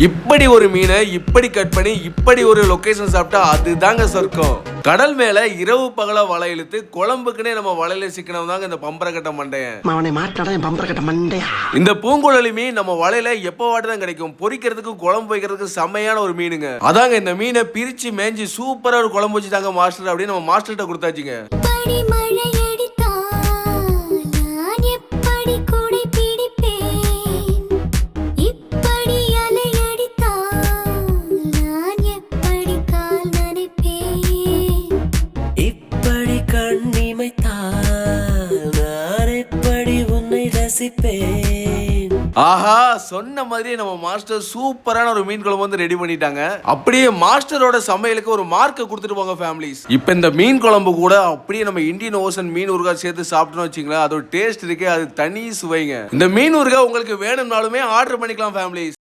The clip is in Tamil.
இப்படி ஒரு மீனை இப்படி கட் பண்ணி இப்படி ஒரு லொகேஷன் சாப்பிட்டா அதுதாங்க சொர்க்கம். கடல் மேல இரவு பகல வலை இழுத்து குழம்புக்குனே நம்ம வலையில சிக்கனம் தாங்க இந்த பம்பரக்கட்ட மண்டையன். இந்த பூங்குழலி மீன் நம்ம வலையில எப்ப வாட்டுதான் கிடைக்கும். பொரிக்கிறதுக்கு குழம்பு வைக்கிறதுக்கு செம்மையான ஒரு மீனுங்க. அதாங்க இந்த மீனை பிரிச்சு மேஞ்சி சூப்பரா ஒரு குழம்பு வச்சுட்டாங்க மாஸ்டர் அப்படின்னு நம்ம மாஸ்டர்கிட்ட கொடுத்தாச்சுங்க. ஆஹா, சொன்ன மாதிரி நம்ம மாஸ்டர் சூப்பரான ஒரு மீன் குழம்பு வந்து ரெடி பண்ணிட்டாங்க. அப்படியே மாஸ்டரோட சமையலுக்கு ஒரு மார்க்க கொடுத்துட்டு போங்க ஃபேமிலிஸ். இப்போ இந்த மீன் குழம்பு கூட அப்படியே நம்ம இந்தியன் ஓசன் மீன் ஊறுகாய் சேர்த்து சாப்பிட்டோம்னு வச்சுங்களேன், அதோட டேஸ்ட் இருக்கே அது தனி சுவைங்க. இந்த மீன் ஊறுகாய் உங்களுக்கு வேணும்னாலுமே ஆர்டர் பண்ணிக்கலாம் ஃபேமிலிஸ்.